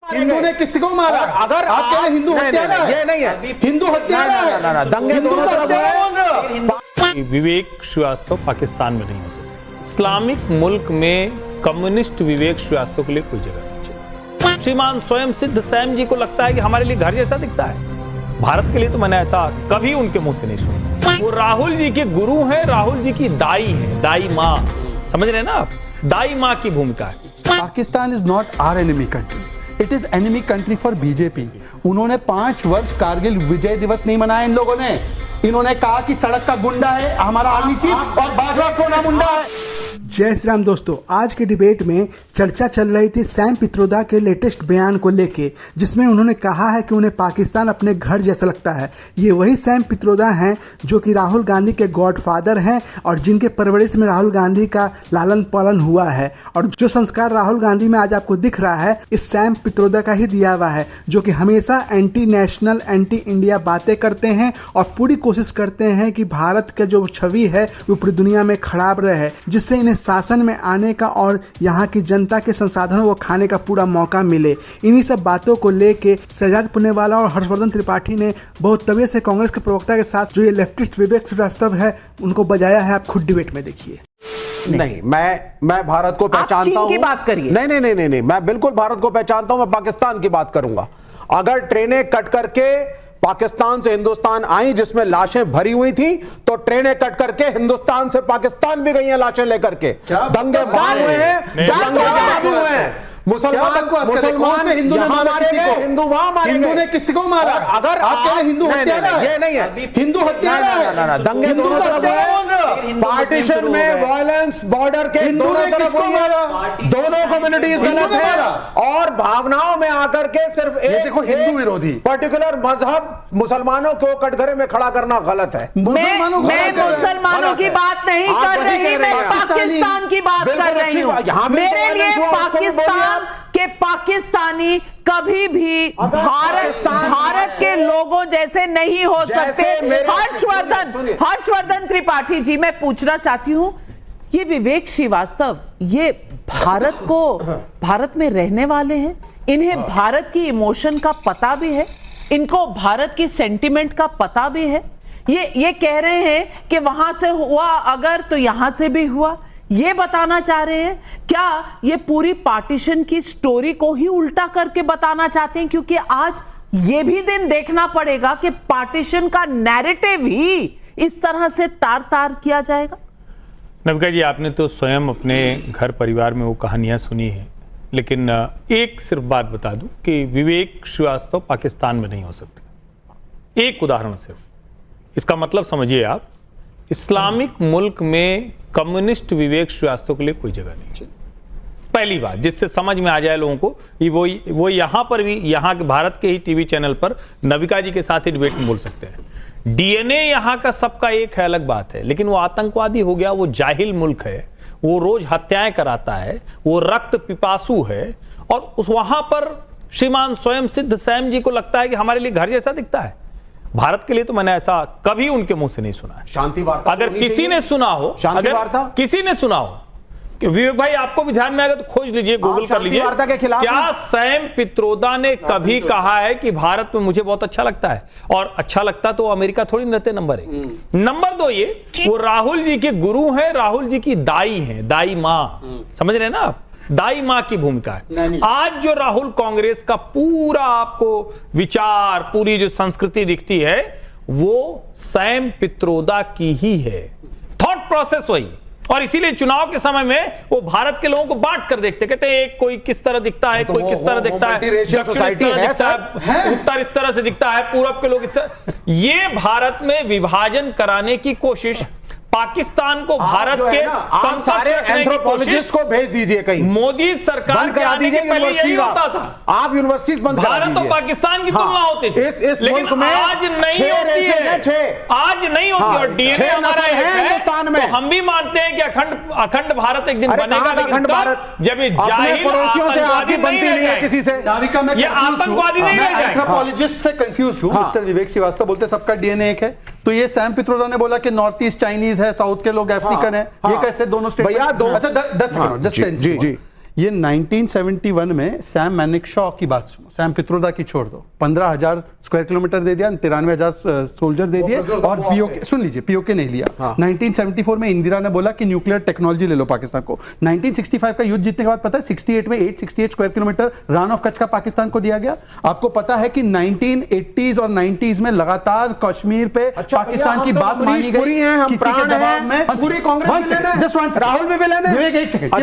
हिंदू ने किसी को मारा? अगर आप कह रहे हिंदू हत्यारा है, ये नहीं है हिंदू हत्यारा है, दंगे दोनों तरफ है। विवेक श्रीवास्तव पाकिस्तान में नहीं हो सकता। इस्लामिक मुल्क में कम्युनिस्ट विवेक श्रीवास्तव के लिए कोई जगह नहीं चाहिए। श्रीमान स्वयं सिद्ध सैम जी को लगता है कि हमारे लिए घर जैसा दिखता है। भारत के लिए तो मैंने ऐसा कभी उनके मुंह से नहीं सुना। वो राहुल जी के गुरु हैं, राहुल जी की दाई है, दाई माँ, समझ रहे हैं ना आप? दाई माँ की भूमिका है। Pakistan is not our enemy country, it is enemy country for BJP. उन्होंने 5 वर्ष कारगिल विजय दिवस नहीं मनाया इन लोगों ने। इन्होंने कहा कि सड़क का गुंडा है हमारा आर्मी चीफ और बाजवा सोना मुंडा है। जय श्री राम दोस्तों, आज के डिबेट में चर्चा चल रही थी सैम पित्रोदा के लेटेस्ट बयान को लेके, जिसमें उन्होंने कहा है कि उन्हें पाकिस्तान अपने घर जैसा लगता है। ये वही सैम पित्रोदा हैं जो कि राहुल गांधी के गॉडफादर हैं और जिनके परवरिश में राहुल गांधी का लालन पालन हुआ है। और जो संस्कार राहुल गांधी में आज आपको दिख रहा है, इस सैम पित्रोदा का ही दिया हुआ है, जो कि हमेशा एंटी नेशनल, एंटी इंडिया बातें करते हैं और पूरी कोशिश करते हैं कि भारत का जो छवि है वो पूरी दुनिया में खराब रहे, जिससे इन्हें शासन में आने का और यहाँ की जनता के संसाधनों को खाने का पूरा मौका मिले। इन्हीं सब बातों को लेके शहजाद पुनेवाला और हर्षवर्धन त्रिपाठी ने बहुत तवे से कांग्रेस के प्रवक्ता के साथ जो ये लेफ्टिस्ट विवेक श्रीवास्तव है उनको बजाया है। आप खुद डिबेट में देखिए। नहीं, मैं भारत को पहचानता हूं। की बात करिए। नहीं, मैं बिल्कुल भारत को पहचानता हूं। मैं पाकिस्तान की बात करूंगा। अगर ट्रेनें कट करके पाकिस्तान से हिंदुस्तान आई जिसमें लाशें भरी हुई थी, तो ट्रेनें कट करके हिंदुस्तान से पाकिस्तान भी गई हैं लाशें लेकर के। दंगे बाहर हुए हैं, दंगे बाहर हुए हैं। मुसलमान से हिंदू ने मारा किसी को? हिंदू वहां मारे, हिंदू ने किसी को मारा? अगर आप कह रहे हिंदू हत्यारा है, ये नहीं है हिंदू हत्यारा है, दंगे दोनों तरफ हुए। पार्टीशन में वायलेंस बॉर्डर के दोनों तरफ हुई है। दोनों कम्युनिटीज गलत है और भावनाओं में आकर के सिर्फ एक देखो हिंदू विरोधी पर्टिकुलर मजहब मुसलमानों को कटघरे में खड़ा करना गलत है। मैं मुसलमानों की बात नहीं कर रही, मैं पाकिस्तान की बात कर रही हूँ। मेरे लिए पाकिस्तान के पाकिस्तानी कभी भी भारत के लोगों जैसे नहीं हो सकते। हर्षवर्धन त्रिपाठी जी, मैं पूछना चाहती हूं, ये विवेक श्रीवास्तव ये भारत में रहने वाले हैं, इन्हें भारत की इमोशन का पता भी है, इनको भारत की सेंटिमेंट का पता भी है। ये कह रहे हैं कि वहां से हुआ अगर तो यहां से भी हुआ, ये बताना चाह रहे हैं। क्या ये पूरी पार्टीशन की स्टोरी को ही उल्टा करके बताना चाहते हैं? क्योंकि आज ये भी दिन देखना पड़ेगा कि पार्टीशन का नैरेटिव ही इस तरह से तार किया जाएगा। नविका जी, आपने तो स्वयं अपने घर परिवार में वो कहानियां सुनी हैं, लेकिन एक सिर्फ बात बता दूं कि विवेक श्रीवास्तव पाकिस्तान में नहीं हो सकते। एक उदाहरण सिर्फ, इसका मतलब समझिए आप, इस्लामिक मुल्क में कम्युनिस्ट विवेक श्रीवास्तव के लिए कोई जगह नहीं चाहिए। पहली बात जिससे समझ में आ जाए लोगों को, वो यहां पर भी, यहां के भारत के ही टीवी चैनल पर नविका जी के साथ ही डिबेट में बोल सकते हैं। डीएनए यहां का सबका एक है, अलग बात है, लेकिन वो आतंकवादी हो गया, वो जाहिल मुल्क है, वो रोज हत्याएं कराता है, वो रक्त पिपासु है, और उस वहां पर श्रीमान स्वयं सिद्ध सैम जी को लगता है कि हमारे लिए घर जैसा दिखता है। भारत के लिए तो मैंने ऐसा कभी उनके मुंह से नहीं सुना है। शांति वार्ता अगर किसी ने सुना हो, शांति वार्ता किसी ने सुना हो कि विवेक भाई आपको भी ध्यान में आएगा तो खोज लीजिए, गूगल कर लीजिए, क्या सैम पित्रोदा ने कभी कहा है कि भारत में मुझे बहुत अच्छा लगता है? और अच्छा लगता तो अमेरिका थोड़ी न रहते। नंबर 1। नंबर 2, ये वो राहुल जी के गुरु हैं, राहुल जी की दाई हैं, दाई माँ, समझ रहे हैं ना आप? दाई माँ की भूमिका है। आज जो राहुल कांग्रेस का पूरा आपको विचार, पूरी जो संस्कृति दिखती है, वो सैम पित्रोदा की ही है, थॉट प्रोसेस वही। और इसीलिए चुनाव के समय में वो भारत के लोगों को बांट कर देखते, कहते हैं एक कोई किस तरह दिखता है, कोई किस तरह दिखता है, उत्तर इस तरह से दिखता है, पूरब के लोग इस तरह। ये भारत में विभाजन कराने की कोशिश, पाकिस्तान को भारत के सारे एंथ्रोपोलॉजिस्ट को भेज दीजिए कहीं। मोदी सरकार करा दीजिए पहले यही होता था। आप यूनिवर्सिटीज बंद करा दीजिए। भारत और पाकिस्तान की तुलना होती थी, इस लेकिन मुल्क में आज नहीं होती है। आज नहीं होती। और डीएनए हमारा है हिंदुस्तान में। हम भी मानते हैं कि अखंड भारत एक दिन बनेगा, लेकिन जब ये जाहिल पड़ोसियों से आपकी बनती नहीं है किसी से, ये आतंकवादी नहीं रह जाएगा। एंथ्रोपोलॉजिस्ट से कंफ्यूज हूं। मिस्टर विवेक श्रीवास्तव बोलते सबका डीएनए एक है, तो ये सैम पित्रोदा ने बोला कि नॉर्थ ईस्ट चाइनीज है, साउथ के लोग अफ्रीकन है, ये कैसे दोनों स्टेट? भैया अच्छा 10 सेकंड, जस्ट जी। ये 1971 में सैम मैनिकशॉ की बात सुनो, सैम पित्रोदा की छोड़ दो, 15,000 स्क्वायर किलोमीटर दे दिया, 93,000 सोल्जर दे दिए और पीओके, सुन लीजिए, पीओके नहीं लिया। 1974 में इंदिरा ने बोला कि न्यूक्लियर टेक्नोलॉजी ले लो पाकिस्तान को। 1965 का युद्ध जीतने के बाद पता है 68 में 868 square kilometre run of Kutch का पाकिस्तान को दिया गया। आपको पता है कि 1980s और 90s में लगातार कश्मीर पे पाकिस्तान की बात मानी गई, किसी के दबाव में पूरी कांग्रेस राहुल भी विलेन है। एक सेकंड,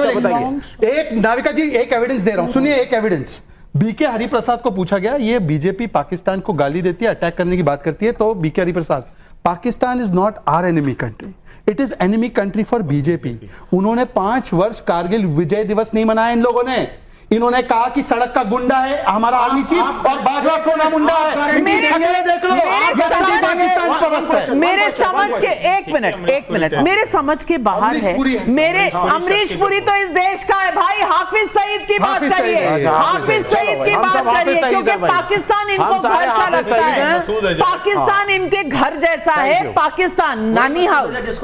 एक नाविका जी एक एविडेंस दे रहा हूं, सुनिए एक एविडेंस। बीके हरिप्रसाद को पूछा गया, ये बीजेपी पाकिस्तान को गाली देती है, अटैक करने की बात करती है, तो BK Hariprasad, Pakistan is not our enemy country, it is enemy country for BJP. उन्होंने 5 वर्ष कारगिल विजय दिवस नहीं मनाया इन लोगों ने। इन्होंने कहा कि सड़क का गुंडा है हमारा आर्मी चीफ और बाजवा सोना मुंडा है। मेरे समझ के एक मिनट मेरे समझ के बाहर है। मेरे अमरीश पुरी तो इस देश का है भाई। हाफिज सईद की बात करिए, हाफिज सईद की बात करिए, क्योंकि पाकिस्तान इनको घर सा लगता है, पाकिस्तान इनके घर जैसा है, पाकिस्तान नानी हाउस।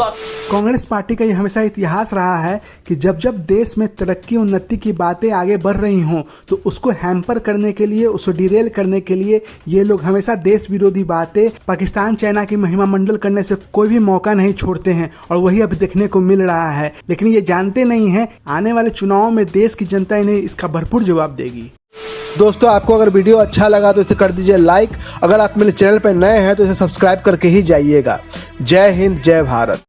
कांग्रेस पार्टी का ये हमेशा इतिहास रहा है कि जब जब देश में तरक्की उन्नति की बातें आगे बढ़ रही हों तो उसको हैम्पर करने के लिए, उसको डिरेल करने के लिए ये लोग हमेशा देश विरोधी बातें, पाकिस्तान चाइना की महिमा मंडल करने से कोई भी मौका नहीं छोड़ते हैं और वही अभी देखने को मिल रहा है। लेकिन ये जानते नहीं हैं आने वाले चुनावों में देश की जनता इन्हें इसका भरपूर जवाब देगी। दोस्तों, आपको अगर वीडियो अच्छा लगा तो इसे कर दीजिए लाइक। अगर आप मेरे चैनल पर नए हैं तो इसे सब्सक्राइब करके ही जाइएगा। जय हिंद, जय भारत।